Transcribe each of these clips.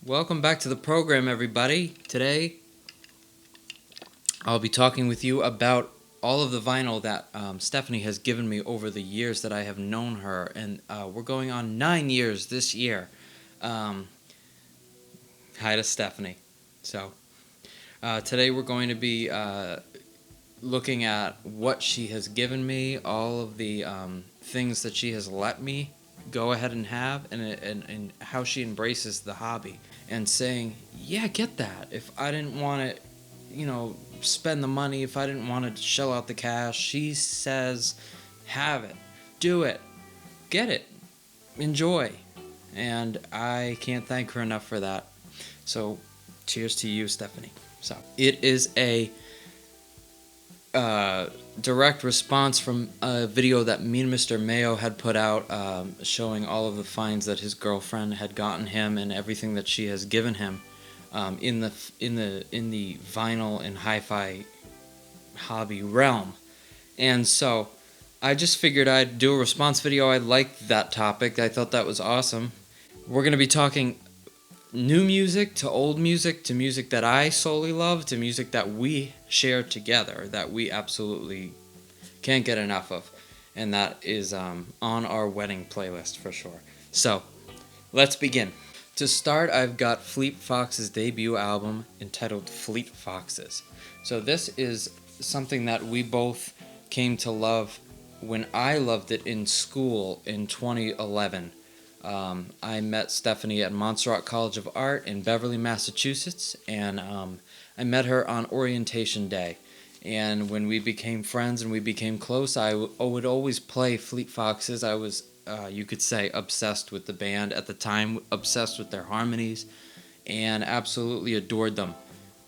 Welcome back to the program, everybody. Today, I'll be talking with you about all of the vinyl that Stephanie has given me over the years that I have known her, and we're going on 9 years this year. Hi to Stephanie. So, today we're going to be looking at what she has given me, all of the things that she has let me go ahead and have, and how she embraces the hobby, and saying, yeah, get that. If I didn't want to, spend the money, if I didn't want to shell out the cash, she says, have it, do it, get it, enjoy. And I can't thank her enough for that. So, cheers to you, Stephanie. So, it is a direct response from a video that me and Mr. Mayo had put out, showing all of the finds that his girlfriend had gotten him and everything that she has given him in the vinyl and hi-fi hobby realm. And so I just figured I'd do a response video. I liked that topic. I thought that was awesome. We're going to be talking new music to old music to music that I solely love to music that we share together that we absolutely can't get enough of, and that is on our wedding playlist for sure. So let's begin. To start, I've got Fleet Foxes' debut album entitled Fleet Foxes. So this is something that we both came to love when I loved it in school in 2011. I met Stephanie at Montserrat College of Art in Beverly, Massachusetts, and I met her on orientation day. And when we became friends and we became close, I would always play Fleet Foxes. I was, you could say, obsessed with the band at the time, obsessed with their harmonies, and absolutely adored them.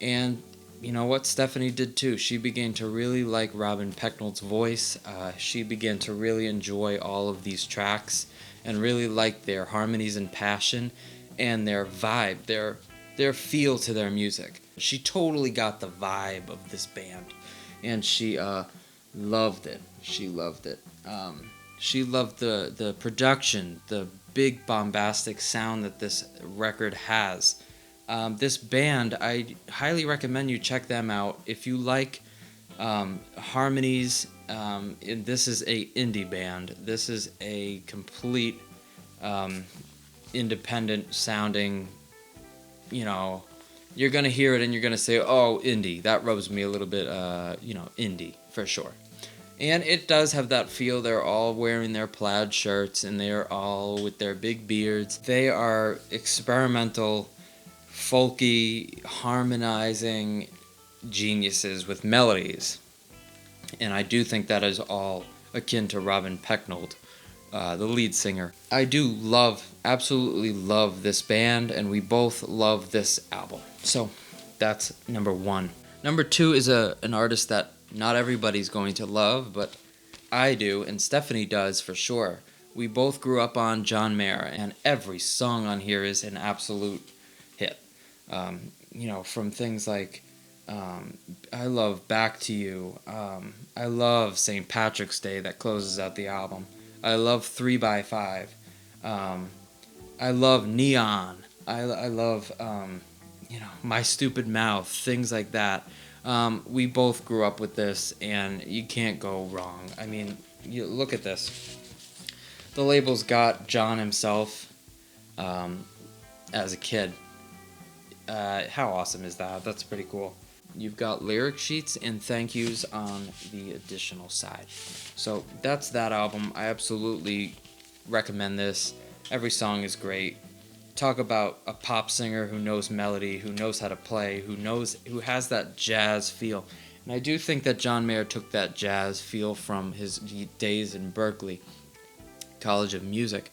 And you know what? Stephanie did too. She began to really like Robin Pecknold's voice. She began to really enjoy all of these tracks and really like their harmonies and passion and their vibe, their feel to their music. She totally got the vibe of this band, and she loved it. She loved it. She loved the production, the big bombastic sound that this record has. This band, I highly recommend you check them out. If you like harmonies, this is a indie band. This is a complete independent sounding, you're going to hear it and you're going to say, oh, indie. That rubs me a little bit, indie for sure. And it does have that feel. They're all wearing their plaid shirts and they're all with their big beards. They are experimental, folky, harmonizing geniuses with melodies. And I do think that is all akin to Robin Pecknold, the lead singer. I do absolutely love this band, and we both love this album. So that's number one. Number two is an artist that not everybody's going to love, but I do, and Stephanie does for sure. We both grew up on John Mayer, and every song on here is an absolute hit. From things like I love Back to You. I love St. Patrick's Day that closes out the album. I love 3x5. I love Neon. I love, My Stupid Mouth, things like that. We both grew up with this, and you can't go wrong. I mean, you look at this. The label's got John himself as a kid. How awesome is that? That's pretty cool. You've got lyric sheets and thank yous on the additional side. So that's that album. I absolutely recommend this. Every song is great. Talk about a pop singer who knows melody, who knows how to play, who has that jazz feel. And I do think that John Mayer took that jazz feel from his days in Berklee College of Music.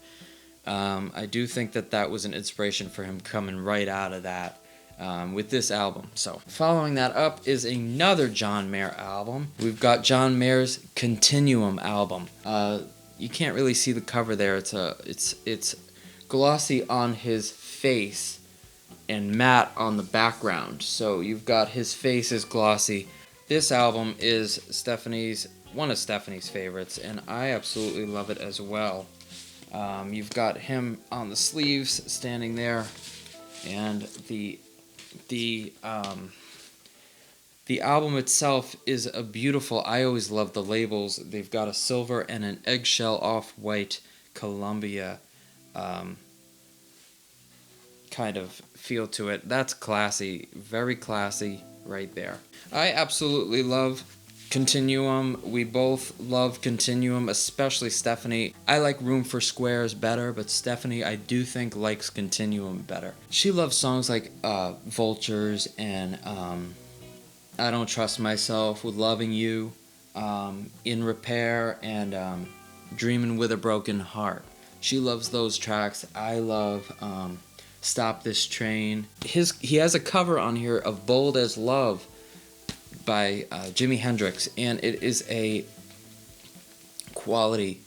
I do think that was an inspiration for him coming right out of that. With this album. So following that up is another John Mayer album. We've got John Mayer's Continuum album. You can't really see the cover there. It's glossy on his face and matte on the background. So you've got his face is glossy. This album is one of Stephanie's favorites, and I absolutely love it as well. You've got him on the sleeves standing there. And the album itself is a beautiful. I always love the labels. They've got a silver and an eggshell off-white Columbia kind of feel to it. That's classy, very classy right there. I absolutely love Continuum. We both love Continuum, especially Stephanie. I like Room for Squares better, but Stephanie, I do think, likes Continuum better. She loves songs like Vultures and I Don't Trust Myself, With Loving You, In Repair, and Dreaming with a Broken Heart. She loves those tracks. I love Stop This Train. He has a cover on here of Bold as Love by Jimi Hendrix, and it is a quality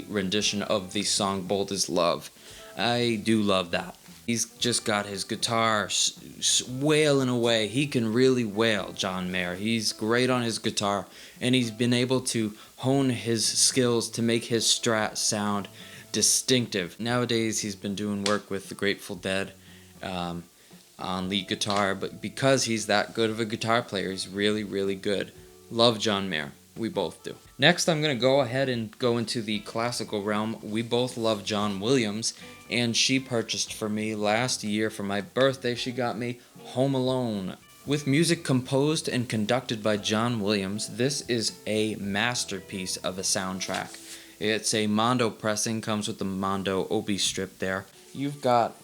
rendition of the song Bold as Love. I do love that. He's just got his guitar wailing away. He can really wail, John Mayer. He's great on his guitar, and he's been able to hone his skills to make his Strat sound distinctive. Nowadays, he's been doing work with the Grateful Dead on lead guitar, but because he's that good of a guitar player, he's really, really good. Love John Mayer. We both do. Next, I'm going to go ahead and go into the classical realm. We both love John Williams, and she purchased for me last year for my birthday. She got me Home Alone. With music composed and conducted by John Williams, this is a masterpiece of a soundtrack. It's a Mondo pressing, comes with the Mondo Obi strip there. You've got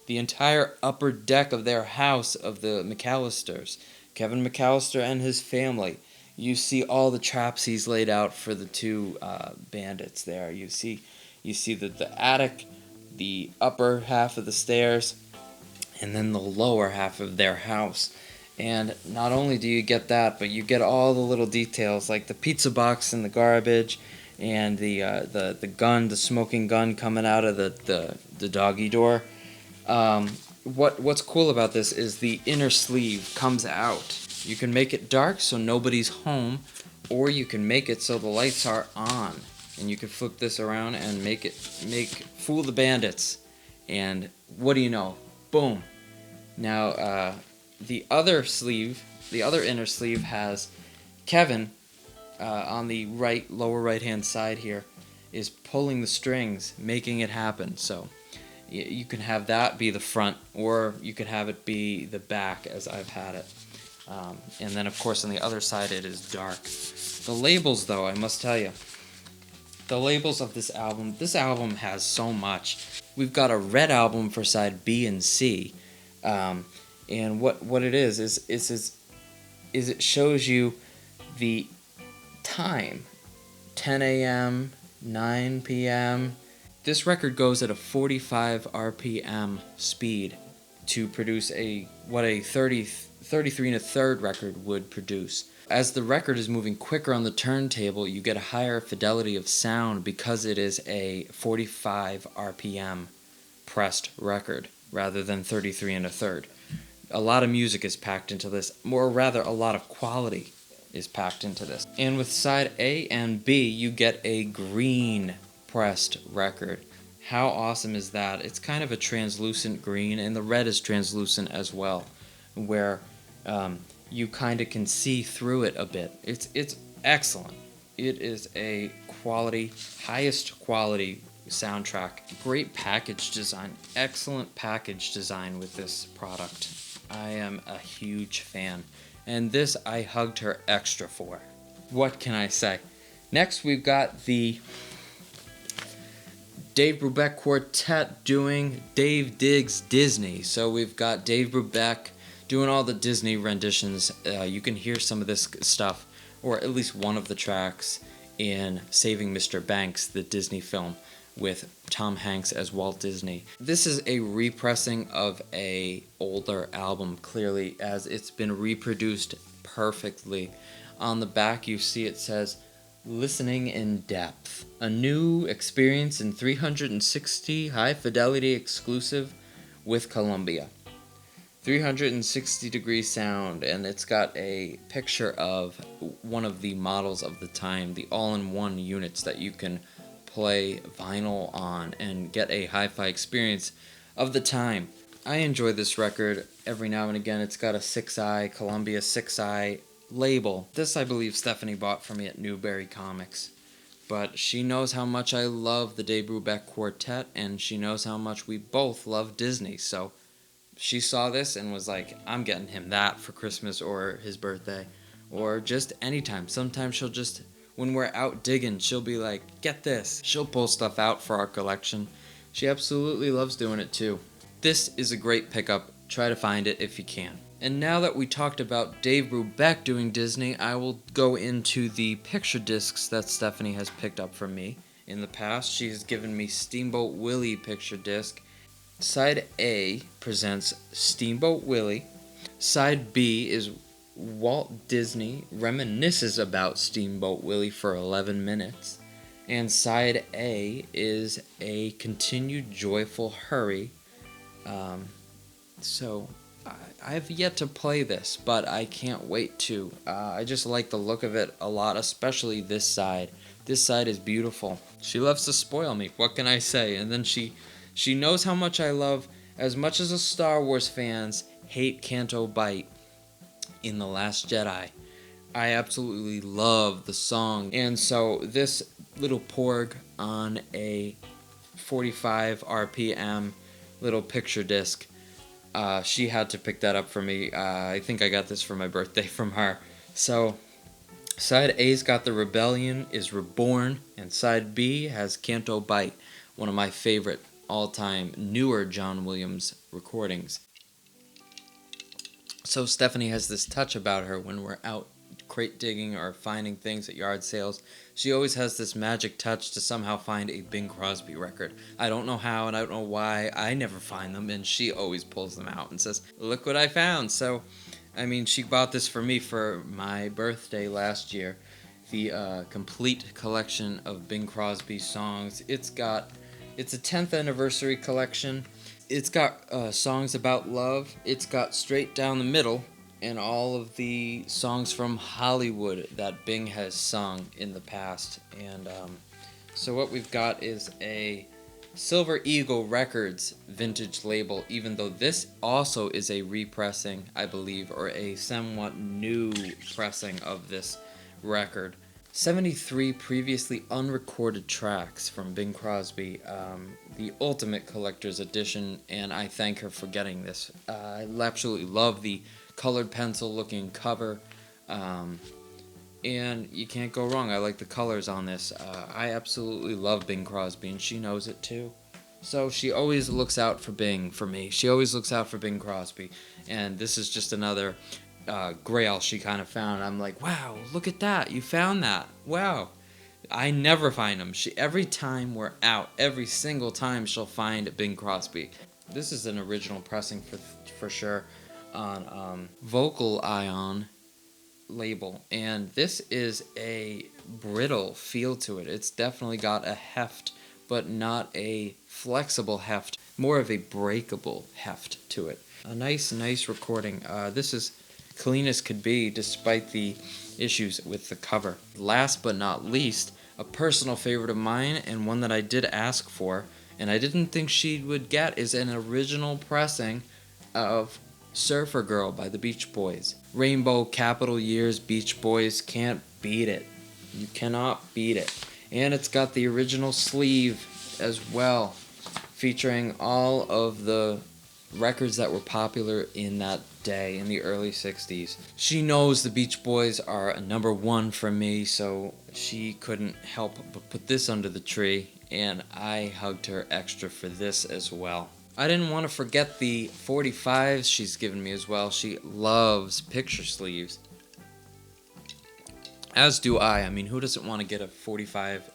the entire upper deck of their house of the McAllisters, Kevin McAllister and his family. You see all the traps he's laid out for the two bandits there. You see the attic, the upper half of the stairs, and then the lower half of their house. And not only do you get that, but you get all the little details like the pizza box in the garbage, and the gun, the smoking gun coming out of the doggy door. What's cool about this is the inner sleeve comes out. You can make it dark so nobody's home, or you can make it so the lights are on, and you can flip this around and fool the bandits. And what do you know? Boom. Now the other inner sleeve has Kevin on the lower right hand side here is pulling the strings, making it happen. So you can have that be the front, or you could have it be the back, as I've had it. And then, of course, on the other side, it is dark. The labels, though, I must tell you, the labels of this album has so much. We've got a red album for side B and C, and what it is it shows you the time, 10 a.m., 9 p.m. This record goes at a 45 RPM speed to produce a 33 and a third record would produce. As the record is moving quicker on the turntable, you get a higher fidelity of sound because it is a 45 RPM pressed record rather than 33 and a third. A lot of music is packed into this, or rather a lot of quality is packed into this. And with side A and B, you get a green pressed record. How awesome is that? It's kind of a translucent green, and the red is translucent as well, where you kind of can see through it a bit. It's excellent. It is a highest quality soundtrack. Great package design. Excellent package design with this product. I am a huge fan. And this I hugged her extra for. What can I say? Next we've got the Dave Brubeck Quartet doing Dave Digs Disney. So we've got Dave Brubeck doing all the Disney renditions. You can hear some of this stuff, or at least one of the tracks, in Saving Mr. Banks, the Disney film, with Tom Hanks as Walt Disney. This is a repressing of a older album, clearly, as it's been reproduced perfectly. On the back you see it says, Listening in Depth, a new experience in 360 high-fidelity exclusive with Columbia. 360 degree sound, and it's got a picture of one of the models of the time, the all-in-one units that you can play vinyl on and get a hi-fi experience of the time. I enjoy this record every now and again. It's got a 6i, Columbia 6i label. This, I believe, Stephanie bought for me at Newberry Comics. But she knows how much I love the Dave Brubeck Quartet, and she knows how much we both love Disney. So she saw this and was like, I'm getting him that for Christmas or his birthday, or just anytime. Sometimes she'll just, when we're out digging, she'll be like, get this. She'll pull stuff out for our collection. She absolutely loves doing it too. This is a great pickup. Try to find it if you can. And now that we talked about Dave Brubeck doing Disney, I will go into the picture discs that Stephanie has picked up from me. In the past, she has given me Steamboat Willie picture disc. Side A presents Steamboat Willie. Side B is Walt Disney reminisces about Steamboat Willie for 11 minutes. And side A is a continued joyful hurry. So I've yet to play this, but I can't wait to. I just like the look of it a lot, especially this side. This side is beautiful. She loves to spoil me. What can I say? And then she knows how much I love, as much as the Star Wars fans hate Canto Bight in The Last Jedi. I absolutely love the song. And so this little porg on a 45 RPM little picture disc, she had to pick that up for me. I think I got this for my birthday from her. So side A's got The Rebellion is Reborn, and side B has Canto Bight, one of my favorite all-time newer John Williams recordings. So Stephanie has this touch about her when we're out crate digging or finding things at yard sales. She always has this magic touch to somehow find a Bing Crosby record. I don't know how and I don't know why. I never find them, and she always pulls them out and says, look what I found. So, I mean, she bought this for me for my birthday last year. The complete collection of Bing Crosby songs. It's a 10th anniversary collection. It's got songs about love. It's got Straight Down the Middle, and all of the songs from Hollywood that Bing has sung in the past. And so what we've got is a Silver Eagle Records vintage label, even though this also is a repressing, I believe, or a somewhat new pressing of this record. 73 previously unrecorded tracks from Bing Crosby, the ultimate collector's edition, and I thank her for getting this. I absolutely love the colored pencil looking cover, and you can't go wrong. I like the colors on this. I absolutely love Bing Crosby, and she knows it too. So she always looks out for Bing for me. She always looks out for Bing Crosby, and this is just another grail she kind of found. I'm like, wow, look at that, you found that. Wow. I never find them. Every time we're out, every single time she'll find Bing Crosby. This is an original pressing for sure on Vocal Ion label, and this is a brittle feel to it. It's definitely got a heft, but not a flexible heft, more of a breakable heft to it. A nice recording. This is clean as could be, despite the issues with the cover. Last but not least, a personal favorite of mine, and one that I did ask for, and I didn't think she would get, is an original pressing of Surfer Girl by the Beach Boys. Rainbow Capital Years Beach Boys, can't beat it. You cannot beat it. And it's got the original sleeve as well, featuring all of the records that were popular in that day in the early 60s. She knows the Beach Boys are a number one for me, so she couldn't help but put this under the tree, and I hugged her extra for this as well. I didn't want to forget the 45s she's given me as well. She loves picture sleeves, as do I. I mean, who doesn't want to get a 45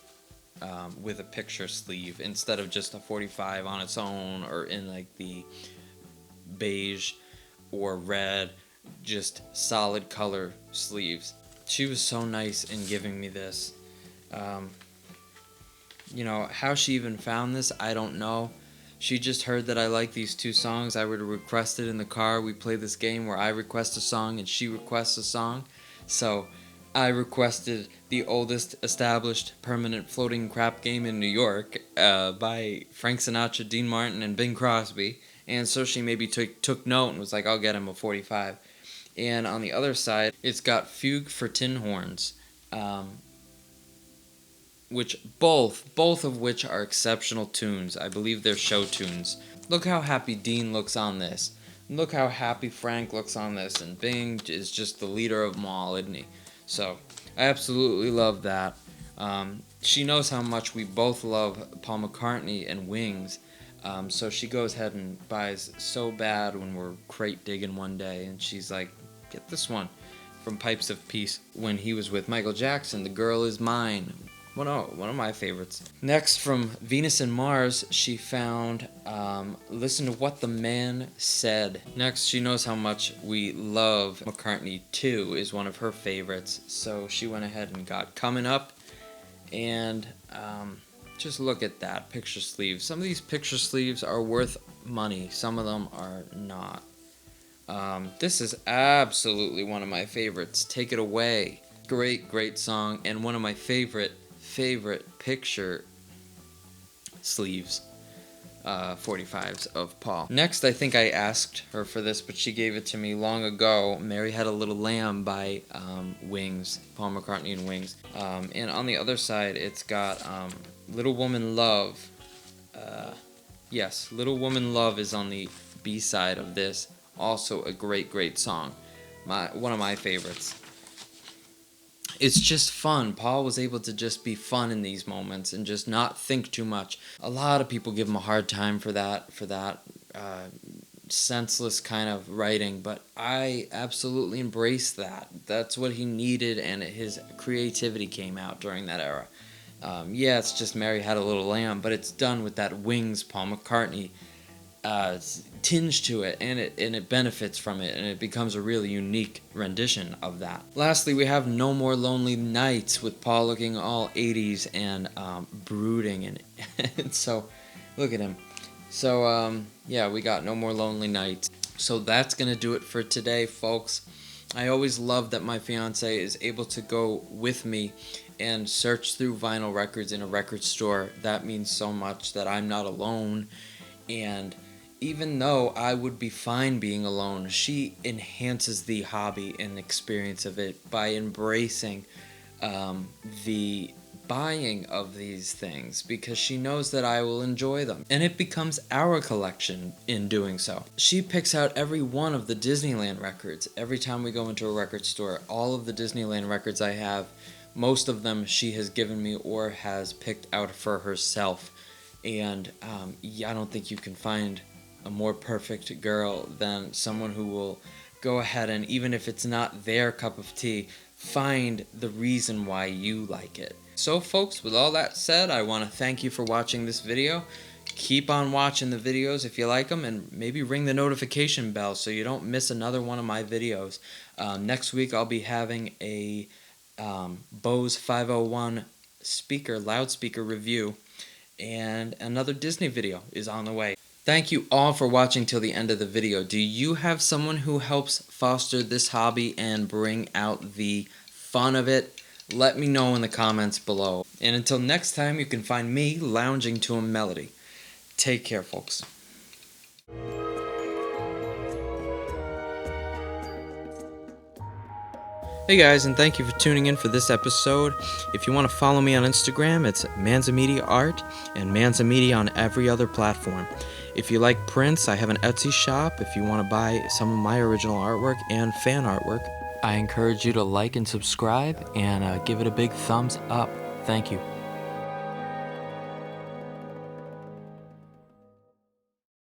with a picture sleeve instead of just a 45 on its own, or in like the beige or red, just solid color sleeves. She was so nice in giving me this. How she even found this, I don't know. She just heard that I like these two songs. I would request it in the car. We play this game where I request a song and she requests a song. So I requested the oldest established permanent floating crap game in New York by Frank Sinatra, Dean Martin, and Bing Crosby. And so she maybe took note and was like, I'll get him a 45. And on the other side, it's got Fugue for Tin Horns, which both of which are exceptional tunes. I believe they're show tunes. Look how happy Dean looks on this. Look how happy Frank looks on this. And Bing is just the leader of them all, isn't he? So I absolutely love that. She knows how much we both love Paul McCartney and Wings. So she goes ahead and buys So Bad when we're crate digging one day. And she's like, get this one from Pipes of Peace when he was with Michael Jackson. The Girl Is Mine. One of my favorites. Next, from Venus and Mars, she found Listen to What the Man Said. Next, she knows how much we love McCartney 2 is one of her favorites. So she went ahead and got Coming Up. And just look at that picture sleeve. Some of these picture sleeves are worth money. Some of them are not. This is absolutely one of my favorites. Take It Away. Great song. And one of my favorite picture sleeves, 45s of Paul. Next, I think I asked her for this, but she gave it to me long ago. Mary Had a Little Lamb by Wings, Paul McCartney and Wings. And on the other side, it's got Little Woman Love. Yes, Little Woman Love is on the B side of this. Also a great song. One of my favorites. It's just fun. Paul was able to just be fun in these moments and just not think too much. A lot of people give him a hard time for that senseless kind of writing, but I absolutely embrace that. That's what he needed, and his creativity came out during that era. Yeah, it's just Mary Had a Little Lamb, but it's done with that Wings Paul McCartney tinge to it, and it benefits from it, and it becomes a really unique rendition of that. Lastly, we have No More Lonely Nights with Paul looking all 80s and brooding, and so look at him. So yeah, we got No More Lonely Nights. So that's gonna do it for today, folks. I always love that my fiance is able to go with me and search through vinyl records in a record store. That means so much that I'm not alone. And even though I would be fine being alone, she enhances the hobby and experience of it by embracing the buying of these things, because she knows that I will enjoy them. And it becomes our collection in doing so. She picks out every one of the Disneyland records. Every time we go into a record store, all of the Disneyland records I have, most of them she has given me or has picked out for herself. And I don't think you can find a more perfect girl than someone who will go ahead and, even if it's not their cup of tea, find the reason why you like it. So folks, with all that said, I want to thank you for watching this video. Keep on watching the videos if you like them, and maybe ring the notification bell so you don't miss another one of my videos. Next week I'll be having a Bose 501 loudspeaker review, and another Disney video is on the way. Thank you all for watching till the end of the video. Do you have someone who helps foster this hobby and bring out the fun of it? Let me know in the comments below. And until next time, you can find me lounging to a melody. Take care, folks. Hey guys, and thank you for tuning in for this episode. If you want to follow me on Instagram, it's Manzamedia Art and Manzamedia on every other platform. If you like prints, I have an Etsy shop. If you want to buy some of my original artwork and fan artwork, I encourage you to like and subscribe and give it a big thumbs up. Thank you.